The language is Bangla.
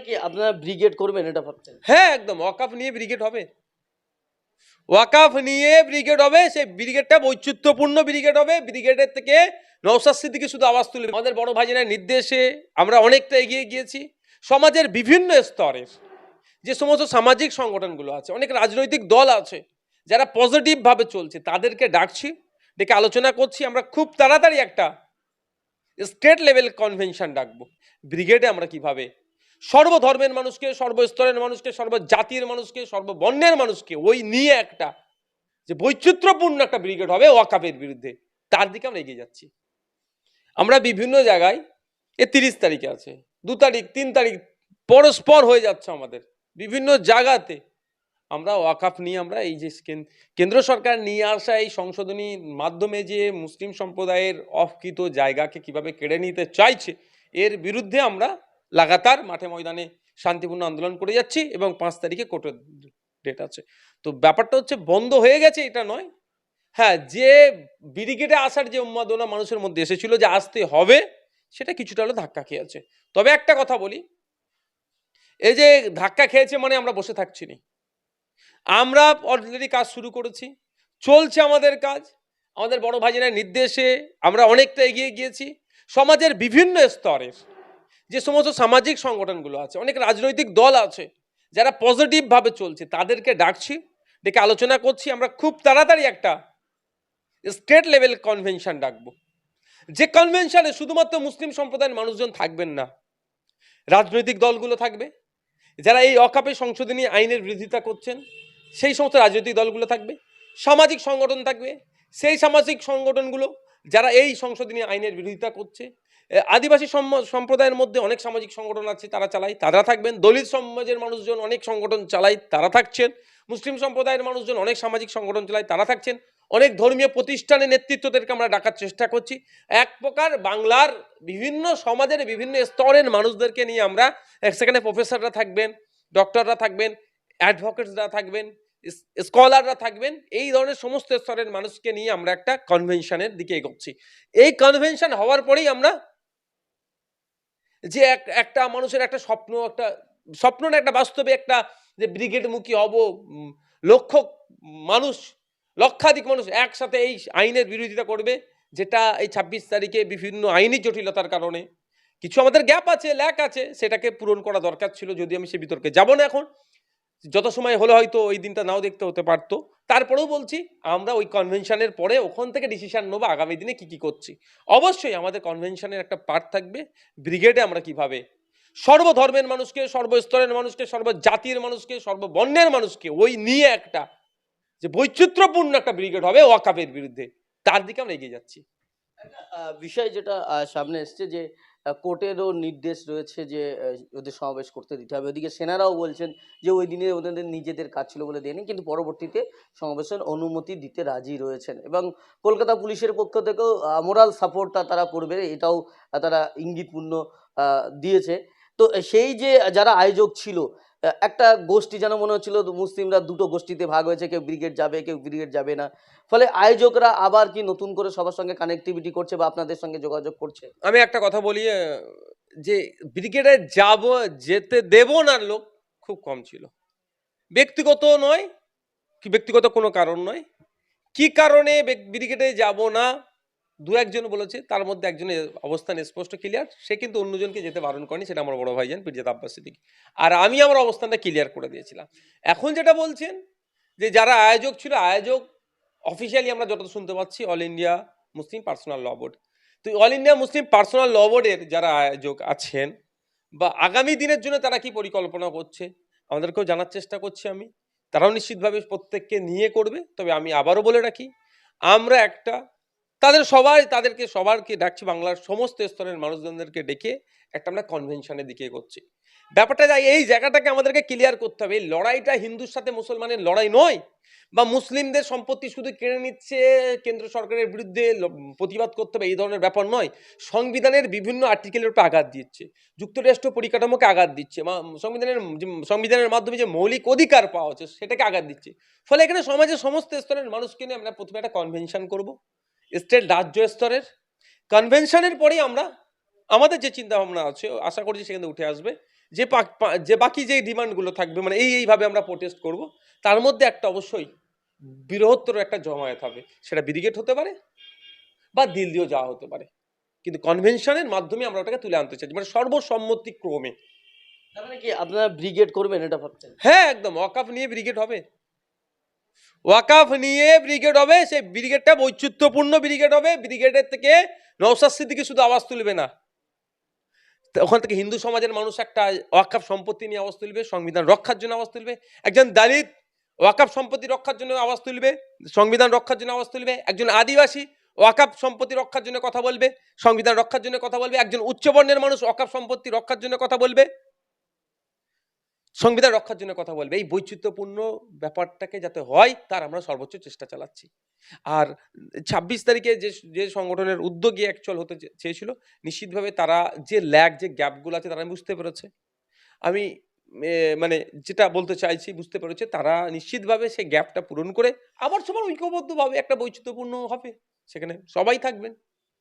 কি আপনারা ব্রিগেড করবেন এটা ভাবছেন? হ্যাঁ, একদম ওয়াকফ নিয়ে ব্রিগেড হবে। ওয়াকফ নিয়ে ব্রিগেড হবে, সেই ব্রিগেডটা বৈচিত্র্যপূর্ণ ব্রিগেড হবে। ব্রিগেডের থেকে নওশাদ সিদ্দিকী শুধু আওয়াজ তুলে, আমাদের বড় ভাইজানের নির্দেশে আমরা অনেকটা এগিয়ে গিয়েছি। সমাজের বিভিন্ন স্তরের যে সমস্ত সামাজিক সংগঠনগুলো আছে, অনেক রাজনৈতিক দল আছে যারা পজিটিভভাবে চলছে, তাদেরকে ডাকছি, ডেকে আলোচনা করছি। আমরা খুব তাড়াতাড়ি একটা স্টেট লেভেল কনভেনশন ডাকবো। ব্রিগেডে আমরা কিভাবে সর্বধর্মের মানুষকে, সর্বস্তরের মানুষকে, সর্বজাতির মানুষকে, সর্ববর্ণের মানুষকে ওই নিয়ে একটা যে বৈচিত্র্যপূর্ণ একটা ব্রিগেড হবে ওয়াকফের বিরুদ্ধে, তার দিকে আমরা এগিয়ে যাচ্ছি। আমরা বিভিন্ন জায়গায় 30 তারিখে আছে, 2 তারিখ 3 তারিখ পরস্পর হয়ে যাচ্ছে আমাদের বিভিন্ন জায়গাতে। আমরা ওয়াকফ নিয়ে আমরা এই যে কেন্দ্র সরকার নিয়ে আসা এই সংশোধনীর মাধ্যমে যে মুসলিম সম্প্রদায়ের অফকৃত জায়গাকে কিভাবে কেড়ে নিতে চাইছে, এর বিরুদ্ধে আমরা লাগাতার মাঠে ময়দানে শান্তিপূর্ণ আন্দোলন করে যাচ্ছি এবং 5 তারিখে কোর্টের ডেট আছে। তো ব্যাপারটা হচ্ছে বন্ধ হয়ে গেছে এটা নয়। হ্যাঁ, যে ব্রিগেডে আসার যে উন্মাদনা মানুষের মধ্যে এসেছিল যে আসতে হবে, সেটা কিছুটা হলে ধাক্কা খেয়েছে। তবে একটা কথা বলি, এই যে ধাক্কা খেয়েছে মানে আমরা বসে থাকছি না। আমরা অলরেডি কাজ শুরু করেছি, চলছে আমাদের কাজ। আমাদের বড় ভাইজানের নির্দেশে আমরা অনেকটা এগিয়ে গিয়েছি। সমাজের বিভিন্ন স্তরের যে সমস্ত সামাজিক সংগঠনগুলো আছে, অনেক রাজনৈতিক দল আছে যারা পজিটিভভাবে চলছে, তাদেরকে ডাকছি, ডেকে আলোচনা করছি। আমরা খুব তাড়াতাড়ি একটা স্টেট লেভেল কনভেনশন ডাকবো, যে কনভেনশনে শুধুমাত্র মুসলিম সম্প্রদায়ের মানুষজন থাকবেন না, রাজনৈতিক দলগুলো থাকবে, যারা এই ওয়াকফ সংশোধনী আইনের বিরোধিতা করছেন সেই সমস্ত রাজনৈতিক দলগুলো থাকবে, সামাজিক সংগঠন থাকবে, সেই সামাজিক সংগঠনগুলো যারা এই সংশোধনী আইনের বিরোধিতা করছে। আদিবাসী সম্প্রদায়ের মধ্যে অনেক সামাজিক সংগঠন আছে, তারা চালায়, তারা থাকবেন। দলিত সমাজের মানুষজন অনেক সংগঠন চালায়, তারা থাকছেন। মুসলিম সম্প্রদায়ের মানুষজন অনেক সামাজিক সংগঠন চালায়, তারা থাকছেন। অনেক ধর্মীয় প্রতিষ্ঠানের নেতৃত্বদেরকে আমরা ডাকার চেষ্টা করছি। এক প্রকার বাংলার বিভিন্ন সমাজের বিভিন্ন স্তরের মানুষদেরকে নিয়ে আমরা, সেখানে প্রফেসররা থাকবেন, ডক্টররা থাকবেন, অ্যাডভোকেটসরা থাকবেন, স্কলাররা থাকবেন, এই ধরনের সমস্ত স্তরের মানুষকে নিয়ে আমরা একটা কনভেনশনের দিকে এগোচ্ছি। এই কনভেনশন হওয়ার পরেই আমরা যে একটা মানুষের একটা স্বপ্ন না, একটা বাস্তবে একটা যে ব্রিগেডমুখী হব, লক্ষ মানুষ, লক্ষাধিক মানুষ একসাথে এই আইনের বিরোধিতা করবে, যেটা এই 26 তারিখে বিভিন্ন আইনি জটিলতার কারণে কিছু আমাদের গ্যাপ আছে, ল্যাক আছে, সেটাকে পূরণ করা দরকার ছিল। যদি আমি সে বিতর্কে যাব না এখন, যত সময় হলে হয়তো ওই দিনটা নাও দেখতে হতে পারতো। তারপরেও বলছি, আমরা ওই কনভেনশনের পরে ওখান থেকে ডিসিশন নেবো আগামী দিনে কি কি করছি। অবশ্যই আমাদের কনভেনশনের একটা পার্ট থাকবে ব্রিগেডে আমরা কিভাবে সর্বধর্মের মানুষকে, সর্বস্তরের মানুষকে, সর্বজাতির মানুষকে, সর্ববর্ণের মানুষকে ওই নিয়ে একটা যে বৈচিত্র্যপূর্ণ একটা ব্রিগেড হবে ওয়াকফের বিরুদ্ধে, তার দিকে আমরা এগিয়ে যাচ্ছি। বিষয় যেটা সামনে এসছে যে কোর্টেরও নির্দেশ রয়েছে যে ওদের সমাবেশ করতে দিতে হবে। ওদিকে সেনারাও বলছেন যে ওই দিনে ওদের নিজেদের কাজ ছিল বলে দেয়নি, কিন্তু পরবর্তীতে সমাবেশের অনুমতি দিতে রাজি রয়েছেন। এবং কলকাতা পুলিশের পক্ষ থেকেও মোরাল সাপোর্টটা তারা করবে, এটাও তারা ইঙ্গিতপূর্ণ দিয়েছে। তো সেই যে যারা আয়োজক ছিল, একটা গোষ্ঠী যেন মনে হচ্ছিল মুসলিমরা দুটো গোষ্ঠীতে ভাগ হয়েছে, কেউ ব্রিগেড যাবে, কেউ ব্রিগেড যাবে না। ফলে আয়োজকরা আবার কি নতুন করে সবার সঙ্গে কানেক্টিভিটি করছে বা আপনাদের সঙ্গে যোগাযোগ করছে? আমি একটা কথা বলি, যে ব্রিগেডে যেতে দেব না লোক খুব কম ছিল। ব্যক্তিগত নয়, কি ব্যক্তিগত কোনো কারণ নয়, কি কারণে ব্রিগেডে যাব না দু একজন বলেছে, তার মধ্যে একজনের অবস্থান স্পষ্ট ক্লিয়ার, সে কিন্তু অন্যজনকে যেতে বারণ করেনি, সেটা আমার বড় ভাইজান পিরজাদা আব্বাস সিদ্দিকী। আর আমি আমার অবস্থানটা ক্লিয়ার করে দিয়েছিলাম। এখন যেটা বলছেন যে যারা আয়োজক ছিল, আয়োজক অফিসিয়ালি আমরা যত শুনতে পাচ্ছি অল ইন্ডিয়া মুসলিম পার্সোনাল ল বোর্ড। তো অল ইন্ডিয়া মুসলিম পার্সোনাল ল বোর্ডের যারা আয়োজক আছেন বা আগামী দিনের জন্য তারা কি পরিকল্পনা করছে আমাদেরকেও জানার চেষ্টা করছি আমি। তারাও নিশ্চিতভাবে প্রত্যেককে নিয়ে করবে। তবে আমি আবারও বলে রাখি, আমরা একটা তাদেরকে সবারকে ডাকছি, বাংলার সমস্ত স্তরের মানুষজনদেরকে ডেকে একটা আমরা কনভেনশনের দিকে এগোচ্ছি। ব্যাপারটা যাই, এই জায়গাটাকে আমাদেরকে ক্লিয়ার করতে হবে। এই লড়াইটা হিন্দুর সাথে মুসলমানের লড়াই নয়, বা মুসলিমদের সম্পত্তি শুধু কেড়ে নিচ্ছে কেন্দ্র সরকারের বিরুদ্ধে প্রতিবাদ করতে হবে এই ধরনের ব্যাপার নয়। সংবিধানের বিভিন্ন আর্টিকেলের উপর আঘাত দিচ্ছে, যুক্তরাষ্ট্র পরিকাঠামোকে আঘাত দিচ্ছে, সংবিধানের মাধ্যমে যে মৌলিক অধিকার পাওয়া হচ্ছে সেটাকে আঘাত দিচ্ছে। ফলে এখানে সমাজের সমস্ত স্তরের মানুষকে নিয়ে আমরা প্রথমে একটা কনভেনশন করব, স্টেট রাজ্য স্তরের। কনভেনশনের পরেই আমরা আমাদের যে চিন্তা ভাবনা আছে, আশা করছি সেখানে উঠে আসবে যে বাকি যে ডিমান্ডগুলো থাকবে, মানে এইভাবে আমরা প্রোটেস্ট করব, তার মধ্যে একটা অবশ্যই বৃহত্তর একটা জমায়েত হবে। সেটা ব্রিগেড হতে পারে বা দিল্লিও যাওয়া হতে পারে, কিন্তু কনভেনশনের মাধ্যমে আমরা ওটাকে তুলে আনতে চাই, মানে সর্বসম্মতিক্রমে। তার মানে কি আপনারা ব্রিগেড করবেন এটা ভাবছেন? হ্যাঁ, একদম ওয়াকাফ নিয়ে ব্রিগেড হবে। ওয়াকাফ নিয়ে ব্রিগেড হবে, সেই ব্রিগেডটা বৈচিত্র্যপূর্ণ ব্রিগেড হবে। ব্রিগেডের থেকে নওশাদ সিদ্দিকী শুধু আওয়াজ তুলবে না, ওখান থেকে হিন্দু সমাজের মানুষ একটা ওয়াকাফ সম্পত্তি নিয়ে আওয়াজ তুলবে, সংবিধান রক্ষার জন্য আওয়াজ তুলবে। একজন দলিত ওয়াকাফ সম্পত্তি রক্ষার জন্য আওয়াজ তুলবে, সংবিধান রক্ষার জন্য আওয়াজ তুলবে। একজন আদিবাসী ওয়াকাফ সম্পত্তি রক্ষার জন্য কথা বলবে, সংবিধান রক্ষার জন্য কথা বলবে। একজন উচ্চবর্ণের মানুষ ওয়াকাফ সম্পত্তি রক্ষার জন্য কথা বলবে, সংবিধান রক্ষার জন্য কথা বলবে। এই বৈচিত্র্যপূর্ণ ব্যাপারটাকে যাতে হয়, তার আমরা সর্বোচ্চ চেষ্টা চালাচ্ছি। আর ২৬ তারিখে যে যে সংগঠনের উদ্যোগে অ্যাকচুয়াল হতে চেয়েছিল, নিশ্চিতভাবে তারা যে যে গ্যাপগুলো আছে তারা বুঝতে পেরেছে। আমি মানে যেটা বলতে চাইছি, বুঝতে পেরেছে তারা নিশ্চিতভাবে সেই গ্যাপটা পূরণ করে আবার সবার ঐক্যবদ্ধভাবে একটা বৈচিত্র্যপূর্ণ হবে, সেখানে সবাই থাকবেন।